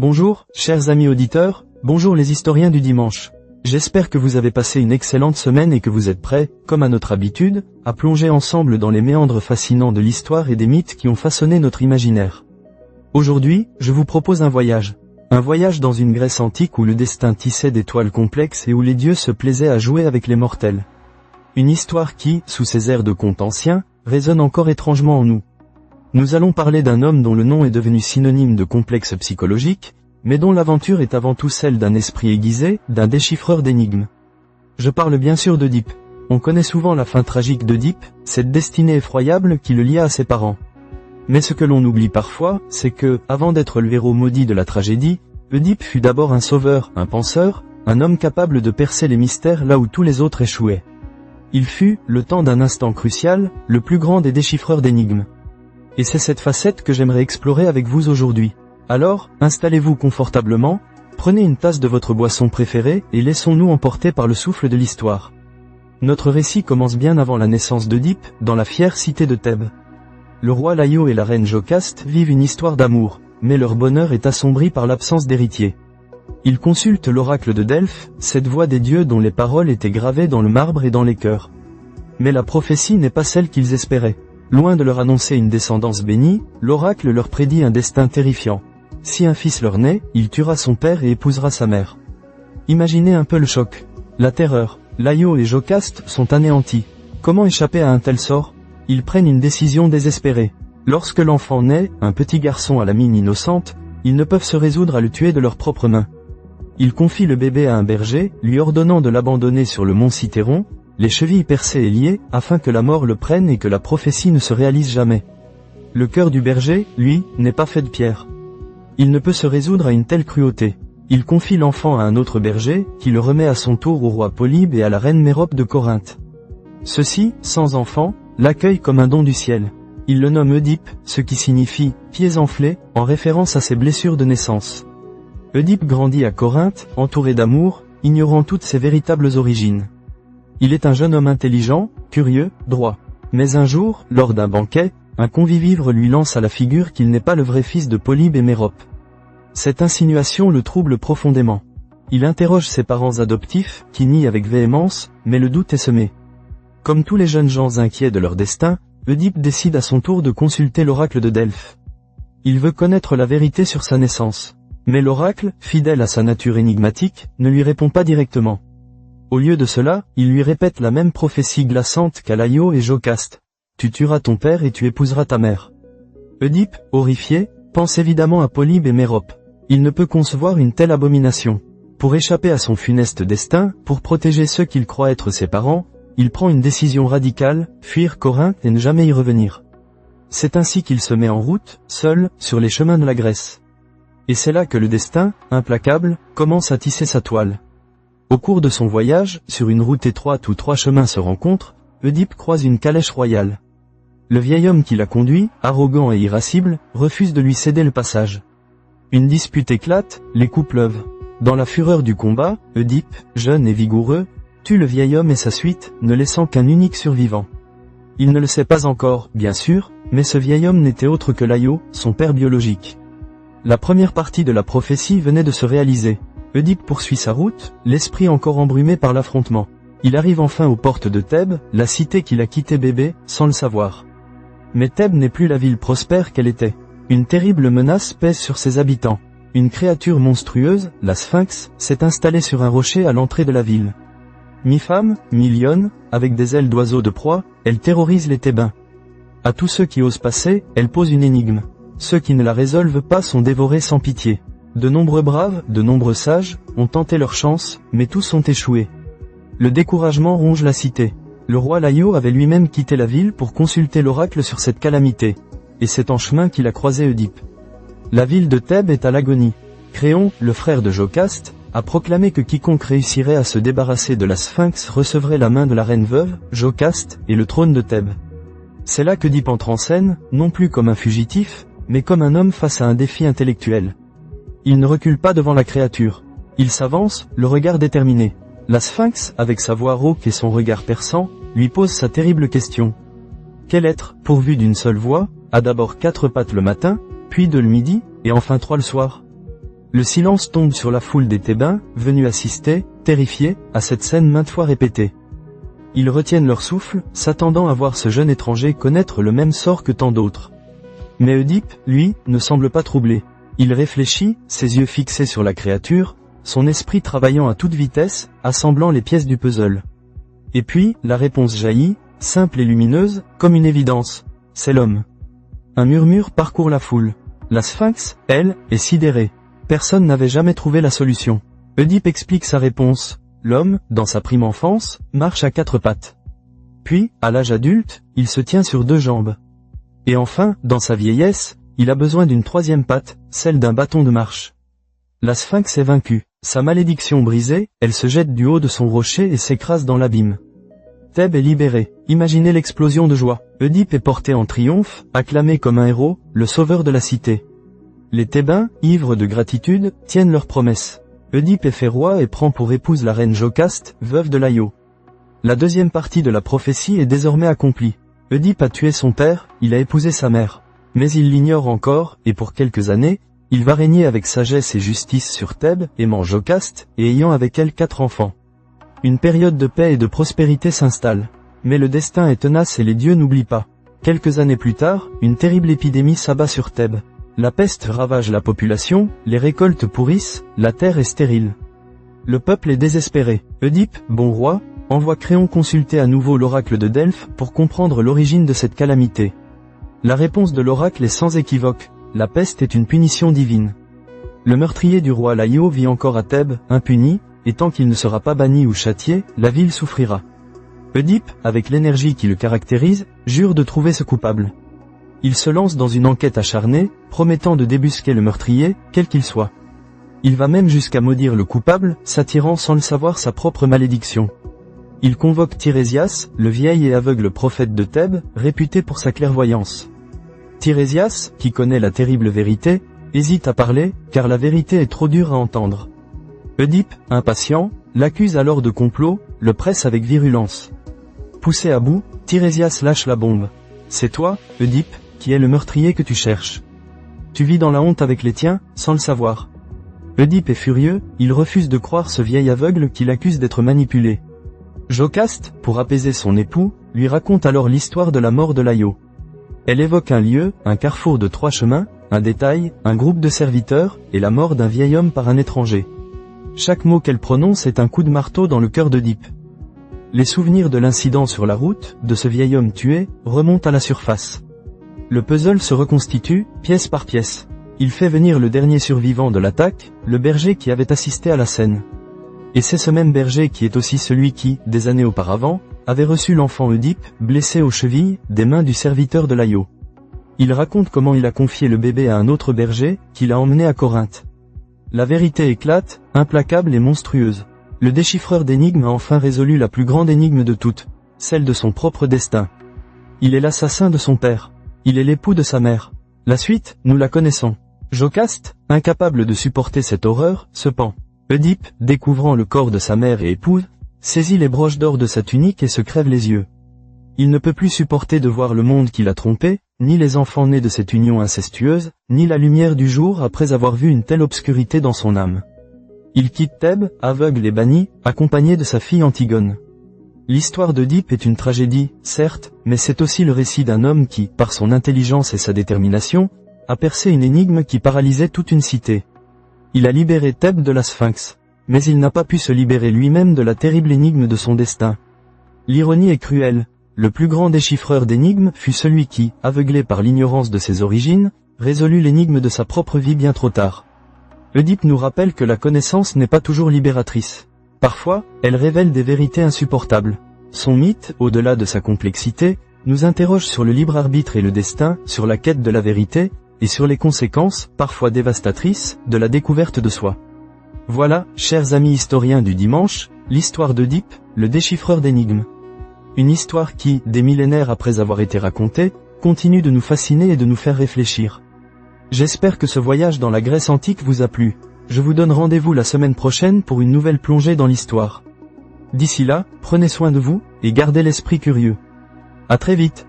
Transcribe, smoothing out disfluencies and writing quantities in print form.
Bonjour, chers amis auditeurs, bonjour les historiens du dimanche. J'espère que vous avez passé une excellente semaine et que vous êtes prêts, comme à notre habitude, à plonger ensemble dans les méandres fascinants de l'histoire et des mythes qui ont façonné notre imaginaire. Aujourd'hui, je vous propose un voyage. Un voyage dans une Grèce antique où le destin tissait des toiles complexes et où les dieux se plaisaient à jouer avec les mortels. Une histoire qui, sous ses airs de conte ancien, résonne encore étrangement en nous. Nous allons parler d'un homme dont le nom est devenu synonyme de complexe psychologique, mais dont l'aventure est avant tout celle d'un esprit aiguisé, d'un déchiffreur d'énigmes. Je parle bien sûr d'Œdipe. On connaît souvent la fin tragique d'Œdipe, cette destinée effroyable qui le lia à ses parents. Mais ce que l'on oublie parfois, c'est que, avant d'être le héros maudit de la tragédie, Œdipe fut d'abord un sauveur, un penseur, un homme capable de percer les mystères là où tous les autres échouaient. Il fut, le temps d'un instant crucial, le plus grand des déchiffreurs d'énigmes. Et c'est cette facette que j'aimerais explorer avec vous aujourd'hui. Alors, installez-vous confortablement, prenez une tasse de votre boisson préférée et laissons-nous emporter par le souffle de l'histoire. Notre récit commence bien avant la naissance d'Œdipe, dans la fière cité de Thèbes. Le roi Laïo et la reine Jocaste vivent une histoire d'amour, mais leur bonheur est assombri par l'absence d'héritier. Ils consultent l'oracle de Delphes, cette voix des dieux dont les paroles étaient gravées dans le marbre et dans les cœurs. Mais la prophétie n'est pas celle qu'ils espéraient. Loin de leur annoncer une descendance bénie, l'oracle leur prédit un destin terrifiant. Si un fils leur naît, il tuera son père et épousera sa mère. Imaginez un peu le choc. La terreur. Laïo et Jocaste sont anéantis. Comment échapper à un tel sort? Ils prennent une décision désespérée. Lorsque l'enfant naît, un petit garçon à la mine innocente, ils ne peuvent se résoudre à le tuer de leurs propres mains. Ils confient le bébé à un berger, lui ordonnant de l'abandonner sur le mont Cithéron, les chevilles percées et liées, afin que la mort le prenne et que la prophétie ne se réalise jamais. Le cœur du berger, lui, n'est pas fait de pierre. Il ne peut se résoudre à une telle cruauté. Il confie l'enfant à un autre berger, qui le remet à son tour au roi Polybe et à la reine Mérope de Corinthe. Ceux-ci, sans enfant, l'accueillent comme un don du ciel. Ils le nomment Œdipe, ce qui signifie « pieds enflés », en référence à ses blessures de naissance. Œdipe grandit à Corinthe, entouré d'amour, ignorant toutes ses véritables origines. Il est un jeune homme intelligent, curieux, droit. Mais un jour, lors d'un banquet, un convive lui lance à la figure qu'il n'est pas le vrai fils de Polybe et Mérope. Cette insinuation le trouble profondément. Il interroge ses parents adoptifs, qui nient avec véhémence, mais le doute est semé. Comme tous les jeunes gens inquiets de leur destin, Œdipe décide à son tour de consulter l'oracle de Delphes. Il veut connaître la vérité sur sa naissance. Mais l'oracle, fidèle à sa nature énigmatique, ne lui répond pas directement. Au lieu de cela, il lui répète la même prophétie glaçante qu'à Laïo et Jocaste. Tu tueras ton père et tu épouseras ta mère. Œdipe, horrifié, pense évidemment à Polybe et Mérope. Il ne peut concevoir une telle abomination. Pour échapper à son funeste destin, pour protéger ceux qu'il croit être ses parents, il prend une décision radicale, fuir Corinthe et ne jamais y revenir. C'est ainsi qu'il se met en route, seul, sur les chemins de la Grèce. Et c'est là que le destin, implacable, commence à tisser sa toile. Au cours de son voyage, sur une route étroite où trois chemins se rencontrent, Œdipe croise une calèche royale. Le vieil homme qui la conduit, arrogant et irascible, refuse de lui céder le passage. Une dispute éclate, les coups pleuvent. Dans la fureur du combat, Œdipe, jeune et vigoureux, tue le vieil homme et sa suite, ne laissant qu'un unique survivant. Il ne le sait pas encore, bien sûr, mais ce vieil homme n'était autre que Laïo, son père biologique. La première partie de la prophétie venait de se réaliser. Œdipe poursuit sa route, l'esprit encore embrumé par l'affrontement. Il arrive enfin aux portes de Thèbes, la cité qu'il a quittée bébé, sans le savoir. Mais Thèbes n'est plus la ville prospère qu'elle était. Une terrible menace pèse sur ses habitants. Une créature monstrueuse, la Sphinx, s'est installée sur un rocher à l'entrée de la ville. Mi-femme, mi-lionne, avec des ailes d'oiseau de proie, elle terrorise les Thébains. À tous ceux qui osent passer, elle pose une énigme. Ceux qui ne la résolvent pas sont dévorés sans pitié. De nombreux braves, de nombreux sages, ont tenté leur chance, mais tous ont échoué. Le découragement ronge la cité. Le roi Laïo avait lui-même quitté la ville pour consulter l'oracle sur cette calamité. Et c'est en chemin qu'il a croisé Œdipe. La ville de Thèbes est à l'agonie. Créon, le frère de Jocaste, a proclamé que quiconque réussirait à se débarrasser de la Sphinx recevrait la main de la reine veuve, Jocaste, et le trône de Thèbes. C'est là qu'Œdipe entre en scène, non plus comme un fugitif, mais comme un homme face à un défi intellectuel. Il ne recule pas devant la créature. Il s'avance, le regard déterminé. La Sphinx, avec sa voix rauque et son regard perçant, lui pose sa terrible question. Quel être, pourvu d'une seule voix, a d'abord 4 pattes le matin, puis 2 le midi, et enfin 3 le soir? Le silence tombe sur la foule des Thébains, venus assister, terrifiés, à cette scène maintes fois répétée. Ils retiennent leur souffle, s'attendant à voir ce jeune étranger connaître le même sort que tant d'autres. Mais Oedipe, lui, ne semble pas troublé. Il réfléchit, ses yeux fixés sur la créature, son esprit travaillant à toute vitesse, assemblant les pièces du puzzle. Et puis, la réponse jaillit, simple et lumineuse, comme une évidence. C'est l'homme. Un murmure parcourt la foule. La Sphinx, elle, est sidérée. Personne n'avait jamais trouvé la solution. Oedipe explique sa réponse. L'homme, dans sa prime enfance, marche à 4 pattes. Puis, à l'âge adulte, il se tient sur 2 jambes. Et enfin, dans sa vieillesse, il a besoin d'une 3e patte, celle d'un bâton de marche. La Sphinx est vaincue. Sa malédiction brisée, elle se jette du haut de son rocher et s'écrase dans l'abîme. Thèbes est libérée. Imaginez l'explosion de joie. Oedipe est porté en triomphe, acclamé comme un héros, le sauveur de la cité. Les Thébains, ivres de gratitude, tiennent leurs promesses. Oedipe est fait roi et prend pour épouse la reine Jocaste, veuve de Laïo. La 2e partie de la prophétie est désormais accomplie. Oedipe a tué son père, il a épousé sa mère. Mais il l'ignore encore, et pour quelques années, il va régner avec sagesse et justice sur Thèbes, aimant Jocaste, et ayant avec elle 4 enfants. Une période de paix et de prospérité s'installe. Mais le destin est tenace et les dieux n'oublient pas. Quelques années plus tard, une terrible épidémie s'abat sur Thèbes. La peste ravage la population, les récoltes pourrissent, la terre est stérile. Le peuple est désespéré. Oedipe, bon roi, envoie Créon consulter à nouveau l'oracle de Delphes pour comprendre l'origine de cette calamité. La réponse de l'oracle est sans équivoque, la peste est une punition divine. Le meurtrier du roi Laïo vit encore à Thèbes, impuni, et tant qu'il ne sera pas banni ou châtié, la ville souffrira. Oedipe, avec l'énergie qui le caractérise, jure de trouver ce coupable. Il se lance dans une enquête acharnée, promettant de débusquer le meurtrier, quel qu'il soit. Il va même jusqu'à maudire le coupable, s'attirant sans le savoir sa propre malédiction. Il convoque Tirésias, le vieil et aveugle prophète de Thèbes, réputé pour sa clairvoyance. Tirésias, qui connaît la terrible vérité, hésite à parler, car la vérité est trop dure à entendre. Oedipe, impatient, l'accuse alors de complot, le presse avec virulence. Poussé à bout, Tirésias lâche la bombe. C'est toi, Oedipe, qui est le meurtrier que tu cherches. Tu vis dans la honte avec les tiens, sans le savoir. Oedipe est furieux, il refuse de croire ce vieil aveugle qui l'accuse d'être manipulé. Jocaste, pour apaiser son époux, lui raconte alors l'histoire de la mort de Laïo. Elle évoque un lieu, un carrefour de 3 chemins, un détail, un groupe de serviteurs, et la mort d'un vieil homme par un étranger. Chaque mot qu'elle prononce est un coup de marteau dans le cœur d'Oedipe. Les souvenirs de l'incident sur la route, de ce vieil homme tué, remontent à la surface. Le puzzle se reconstitue, pièce par pièce. Il fait venir le dernier survivant de l'attaque, le berger qui avait assisté à la scène. Et c'est ce même berger qui est aussi celui qui, des années auparavant, avait reçu l'enfant Oedipe, blessé aux chevilles, des mains du serviteur de Laïo. Il raconte comment il a confié le bébé à un autre berger, qui l'a emmené à Corinthe. La vérité éclate, implacable et monstrueuse. Le déchiffreur d'énigmes a enfin résolu la plus grande énigme de toutes, celle de son propre destin. Il est l'assassin de son père. Il est l'époux de sa mère. La suite, nous la connaissons. Jocaste, incapable de supporter cette horreur, se pend. Oedipe, découvrant le corps de sa mère et épouse, saisit les broches d'or de sa tunique et se crève les yeux. Il ne peut plus supporter de voir le monde qui l'a trompé, ni les enfants nés de cette union incestueuse, ni la lumière du jour après avoir vu une telle obscurité dans son âme. Il quitte Thèbes, aveugle et banni, accompagné de sa fille Antigone. L'histoire d'Oedipe est une tragédie, certes, mais c'est aussi le récit d'un homme qui, par son intelligence et sa détermination, a percé une énigme qui paralysait toute une cité. Il a libéré Thèbes de la Sphinx, mais il n'a pas pu se libérer lui-même de la terrible énigme de son destin. L'ironie est cruelle, le plus grand déchiffreur d'énigmes fut celui qui, aveuglé par l'ignorance de ses origines, résolut l'énigme de sa propre vie bien trop tard. Oedipe nous rappelle que la connaissance n'est pas toujours libératrice. Parfois, elle révèle des vérités insupportables. Son mythe, au-delà de sa complexité, nous interroge sur le libre arbitre et le destin, sur la quête de la vérité, et sur les conséquences, parfois dévastatrices, de la découverte de soi. Voilà, chers amis historiens du dimanche, l'histoire d'Oedipe, le déchiffreur d'énigmes. Une histoire qui, des millénaires après avoir été racontée, continue de nous fasciner et de nous faire réfléchir. J'espère que ce voyage dans la Grèce antique vous a plu. Je vous donne rendez-vous la semaine prochaine pour une nouvelle plongée dans l'histoire. D'ici là, prenez soin de vous, et gardez l'esprit curieux. À très vite.